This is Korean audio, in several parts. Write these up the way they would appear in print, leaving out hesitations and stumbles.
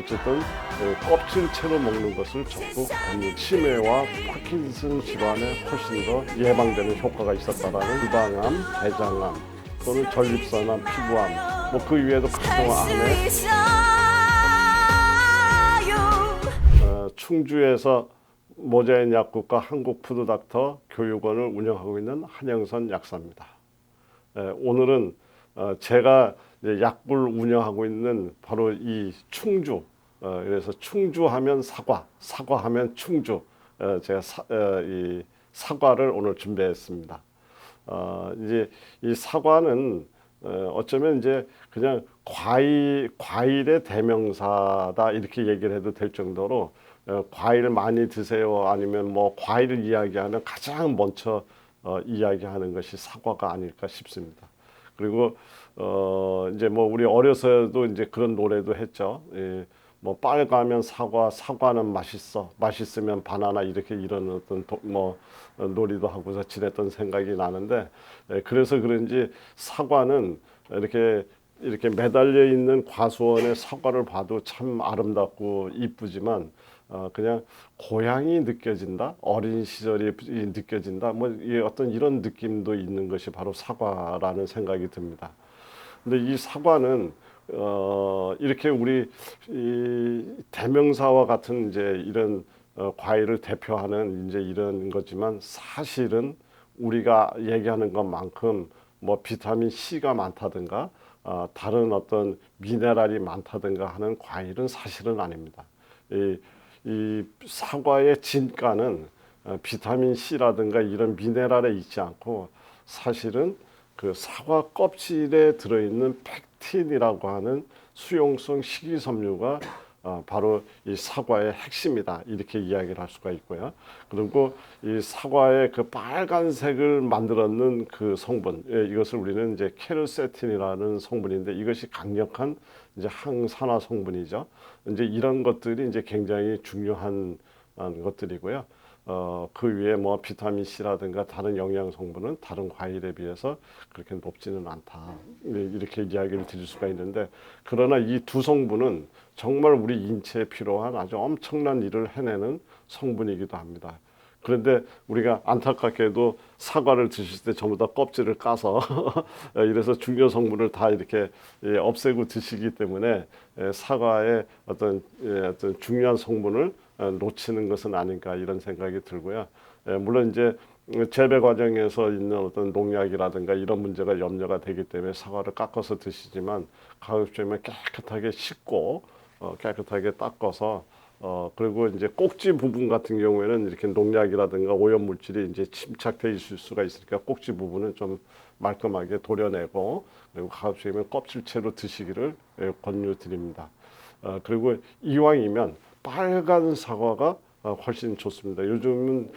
어쨌든 껍질채로 먹는 것을 적극 치매와 파킨슨 질환에 훨씬 더 예방되는 효과가 있었다라는 유방암, 대장암 또는 전립선암, 피부암 뭐 그 위에도 각종 암에 충주에서 모자인 약국과 한국푸드닥터 교육원을 운영하고 있는 한영선 약사입니다. 오늘은 제가 약국을 운영하고 있는 바로 이 충주, 그래서 충주하면 사과, 사과하면 충주, 제가 이 사과를 오늘 준비했습니다. 이제 이 사과는 어쩌면 이제 그냥 과일의 대명사다 이렇게 얘기를 해도 될 정도로 과일 많이 드세요 아니면 뭐 과일을 이야기하는 가장 먼저 이야기하는 것이 사과가 아닐까 싶습니다. 그리고 이제 뭐 우리 어려서도 이제 그런 노래도 했죠. 뭐 빨가면 사과, 사과는 맛있어, 맛있으면 바나나 이렇게 이런 어떤 놀이도 하고서 지냈던 생각이 나는데 그래서 그런지 사과는 이렇게 매달려 있는 과수원의 사과를 봐도 참 아름답고 이쁘지만 그냥 고향이 느껴진다, 어린 시절이 느껴진다, 뭐 어떤 이런 느낌도 있는 것이 바로 사과라는 생각이 듭니다. 근데 이 사과는 이렇게 우리 이 대명사와 같은 이제 이런 과일을 대표하는 이제 이런 거지만 사실은 우리가 얘기하는 것만큼 뭐 비타민 C가 많다든가 다른 어떤 미네랄이 많다든가 하는 과일은 사실은 아닙니다. 이 사과의 진가는 비타민 C라든가 이런 미네랄에 있지 않고 사실은 그 사과 껍질에 들어있는 팩틴이라고 하는 수용성 식이섬유가 바로 이 사과의 핵심이다 이렇게 이야기를 할 수가 있고요. 그리고 이 사과의 그 빨간색을 만들었는 그 성분, 이것을 우리는 이제 케르세틴이라는 성분인데 이것이 강력한 이제 항산화 성분이죠. 이제 이런 것들이 이제 굉장히 중요한 것들이고요. 그 위에 뭐 비타민 C라든가 다른 영양 성분은 다른 과일에 비해서 그렇게 높지는 않다. 이렇게 이야기를 드릴 수가 있는데 그러나 이 두 성분은 정말 우리 인체에 필요한 아주 엄청난 일을 해내는 성분이기도 합니다. 그런데 우리가 안타깝게도 사과를 드실 때 전부 다 껍질을 까서 이래서 중요 성분을 다 이렇게 없애고 드시기 때문에 사과의 어떤 중요한 성분을 놓치는 것은 아닌가 이런 생각이 들고요. 물론 이제 재배 과정에서 있는 어떤 농약이라든가 이런 문제가 염려가 되기 때문에 사과를 깎아서 드시지만 가급적이면 깨끗하게 씻고 깨끗하게 닦아서 그리고 이제 꼭지 부분 같은 경우에는 이렇게 농약이라든가 오염 물질이 이제 침착돼 있을 수가 있으니까 꼭지 부분은 좀 말끔하게 도려내고 그리고 가급적이면 껍질채로 드시기를 권유드립니다. 그리고 이왕이면 빨간 사과가 훨씬 좋습니다. 요즘은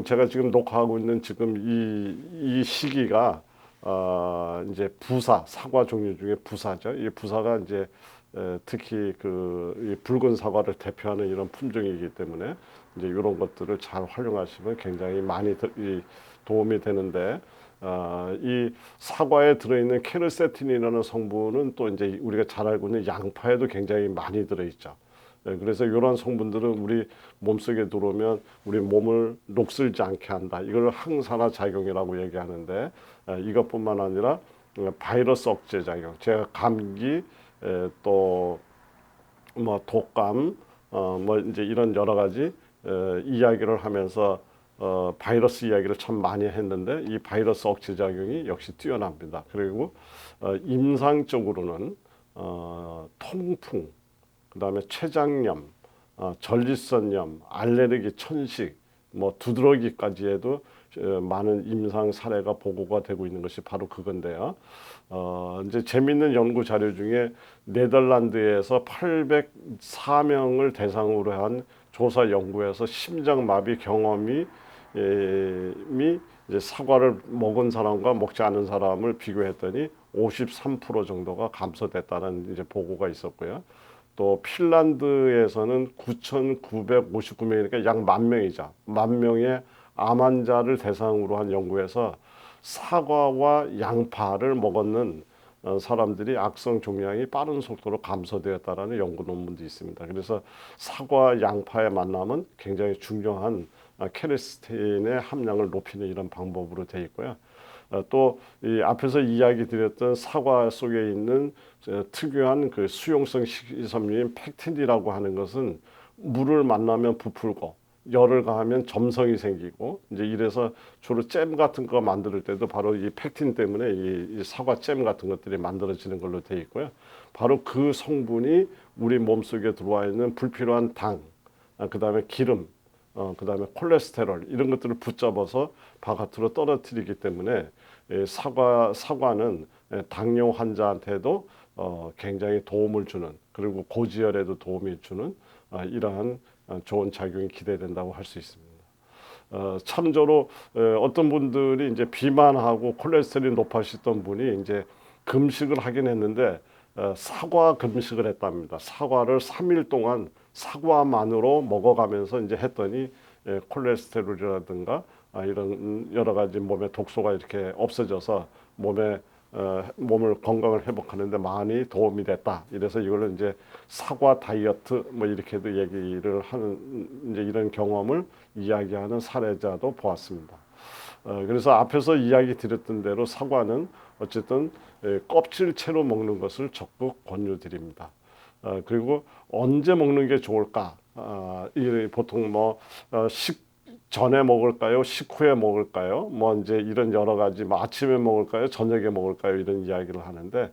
제가 지금 녹화하고 있는 지금 이 시기가 이제 부사 사과 종류 중에 부사죠. 이 부사가 이제 특히 이 붉은 사과를 대표하는 이런 품종이기 때문에 이제 이런 것들을 잘 활용하시면 굉장히 많이 도움이 되는데 이 사과에 들어있는 케르세틴이라는 성분은 또 이제 우리가 잘 알고 있는 양파에도 굉장히 많이 들어있죠. 그래서 이런 성분들은 우리 몸속에 들어오면 우리 몸을 녹슬지 않게 한다. 이걸 항산화 작용이라고 얘기하는데 이것뿐만 아니라 바이러스 억제 작용, 제가 감기 또 뭐 독감 뭐 이제 이런 여러 가지 이야기를 하면서 바이러스 이야기를 참 많이 했는데 이 바이러스 억제 작용이 역시 뛰어납니다. 그리고 임상적으로는 통풍, 그다음에 췌장염, 전립선염, 알레르기, 천식, 뭐 두드러기까지 해도 많은 임상 사례가 보고가 되고 있는 것이 바로 그건데요. 이제 재밌는 연구 자료 중에 네덜란드에서 804명을 대상으로 한 조사 연구에서 심장마비 경험이 이제 사과를 먹은 사람과 먹지 않은 사람을 비교했더니 53% 정도가 감소됐다는 이제 보고가 있었고요. 또 핀란드에서는 9,959명이니까 약 10,000명이죠. 10,000명의 암 환자를 대상으로 한 연구에서 사과와 양파를 먹었는 사람들이 악성 종양이 빠른 속도로 감소되었다라는 연구 논문도 있습니다. 그래서 사과, 양파의 만남은 굉장히 중요한 케르세틴의 함량을 높이는 이런 방법으로 되어 있고요. 또 이 앞에서 이야기 드렸던 사과 속에 있는 특유한 그 수용성 식이섬유인 팩틴이라고 하는 것은 물을 만나면 부풀고 열을 가하면 점성이 생기고 이제 이래서 주로 잼 같은 거 만들 때도 바로 이 팩틴 때문에 이 사과 잼 같은 것들이 만들어지는 걸로 되어 있고요. 바로 그 성분이 우리 몸속에 들어와 있는 불필요한 당, 그다음에 기름, 그다음에 콜레스테롤 이런 것들을 붙잡아서 바깥으로 떨어뜨리기 때문에 사과는 당뇨 환자한테도 굉장히 도움을 주는 그리고 고지혈에도 도움이 주는 이러한 좋은 작용이 기대된다고 할 수 있습니다. 참조로 어떤 분들이 이제 비만하고 콜레스테롤이 높아지던 분이 이제 금식을 하긴 했는데 사과 금식을 했답니다. 사과를 3일 동안 사과만으로 먹어가면서 이제 했더니 콜레스테롤이라든가 이런 여러 가지 몸의 독소가 이렇게 없어져서 몸을 건강을 회복하는데 많이 도움이 됐다. 이래서 이거를 이제 사과 다이어트 뭐 이렇게도 얘기를 하는 이제 이런 경험을 이야기하는 사례자도 보았습니다. 그래서 앞에서 이야기 드렸던 대로 사과는 어쨌든 껍질채로 먹는 것을 적극 권유드립니다. 그리고 언제 먹는 게 좋을까? 보통 전에 먹을까요? 식후에 먹을까요? 뭐 이제 이런 여러 가지 아침에 먹을까요? 저녁에 먹을까요? 이런 이야기를 하는데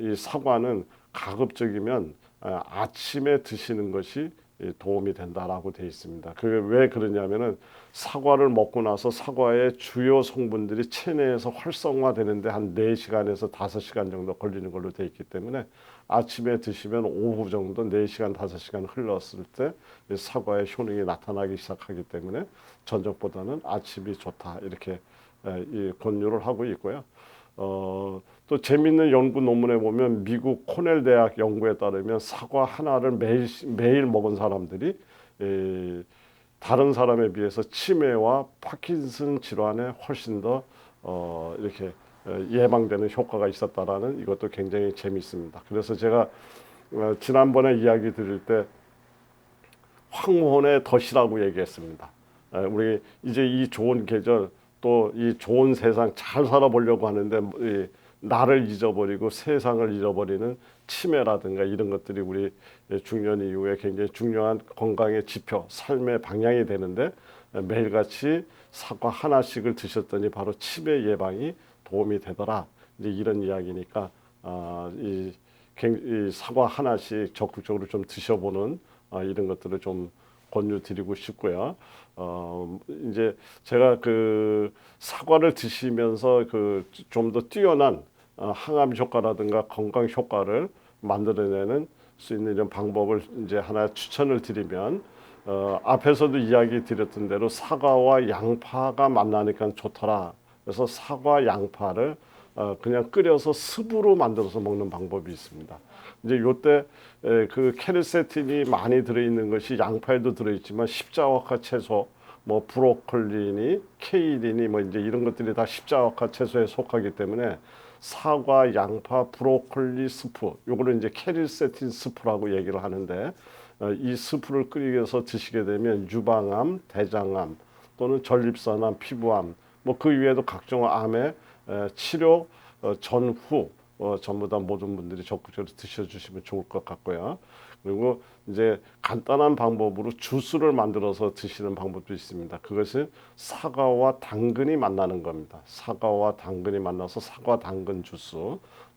이 사과는 가급적이면 아침에 드시는 것이 도움이 된다라고 되어 있습니다. 그게 왜 그러냐면은 사과를 먹고 나서 사과의 주요 성분들이 체내에서 활성화되는데 한 4시간에서 5시간 정도 걸리는 걸로 되어 있기 때문에 아침에 드시면 오후 정도 4시간, 5시간 흘렀을 때 사과의 효능이 나타나기 시작하기 때문에 저녁보다는 아침이 좋다 이렇게 권유를 하고 있고요. 또 재미있는 연구 논문에 보면 미국 코넬 대학 연구에 따르면 사과 하나를 매일 먹은 사람들이 다른 사람에 비해서 치매와 파킨슨 질환에 훨씬 더 이렇게 예방되는 효과가 있었다라는 이것도 굉장히 재미있습니다. 그래서 제가 지난번에 이야기 드릴 때 황혼의 덫이라고 얘기했습니다. 우리 이제 이 좋은 계절 또 이 좋은 세상 잘 살아보려고 하는데 나를 잊어버리고 세상을 잃어버리는 치매라든가 이런 것들이 우리 중년 이후에 굉장히 중요한 건강의 지표, 삶의 방향이 되는데 매일같이 사과 하나씩을 드셨더니 바로 치매 예방이 도움이 되더라. 이제 이런 이야기니까 이 사과 하나씩 적극적으로 좀 드셔보는 이런 것들을 좀 권유드리고 싶고요. 이제 제가 그 사과를 드시면서 그 좀 더 뛰어난 항암 효과라든가 건강 효과를 만들어내는 수 있는 이런 방법을 이제 하나 추천을 드리면 앞에서도 이야기 드렸던 대로 사과와 양파가 만나니까 좋더라. 그래서 사과, 양파를 그냥 끓여서 습으로 만들어서 먹는 방법이 있습니다. 이제 요때 그 케르세틴이 많이 들어있는 것이 양파에도 들어있지만 십자화과 채소, 뭐 브로콜리니, 케일이니 뭐 이제 이런 것들이 다 십자화과 채소에 속하기 때문에 사과, 양파, 브로콜리 스프, 요거를 이제 케르세틴 스프라고 얘기를 하는데 이 스프를 끓여서 드시게 되면 유방암, 대장암 또는 전립선암, 피부암 뭐 그 이외에도 각종 암의 치료 전후 전부 다 모든 분들이 적극적으로 드셔주시면 좋을 것 같고요. 그리고 이제 간단한 방법으로 주스를 만들어서 드시는 방법도 있습니다. 그것은 사과와 당근이 만나는 겁니다. 사과와 당근이 만나서 사과 당근 주스.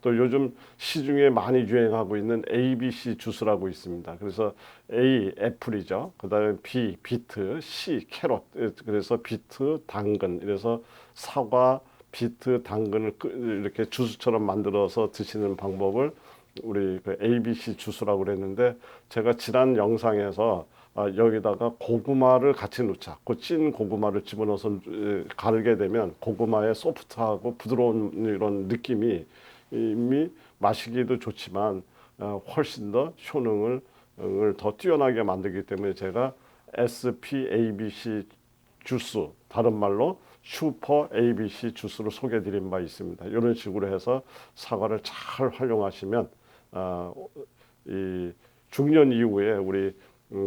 또 요즘 시중에 많이 유행하고 있는 ABC 주스라고 있습니다. 그래서 A 애플이죠. 그다음에 B 비트, C 캐럿. 그래서 비트, 당근. 그래서 사과, 비트, 당근을 이렇게 주스처럼 만들어서 드시는 방법을 우리 그 ABC 주스라고 그랬는데 제가 지난 영상에서 여기다가 고구마를 같이 넣자. 그 찐 고구마를 집어넣어서 가르게 되면 고구마의 소프트하고 부드러운 이런 느낌이 이미 마시기도 좋지만 훨씬 더 효능을 더 뛰어나게 만들기 때문에 제가 SPABC 주스, 다른 말로 슈퍼 ABC 주스를 소개해드린 바 있습니다. 이런 식으로 해서 사과를 잘 활용하시면 이 중년 이후에 우리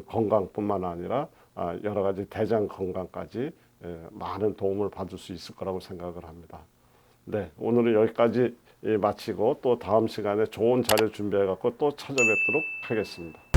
건강뿐만 아니라 여러 가지 대장 건강까지 많은 도움을 받을 수 있을 거라고 생각을 합니다. 네, 오늘은 여기까지 마치고 또 다음 시간에 좋은 자료 준비해 갖고 또 찾아뵙도록 하겠습니다.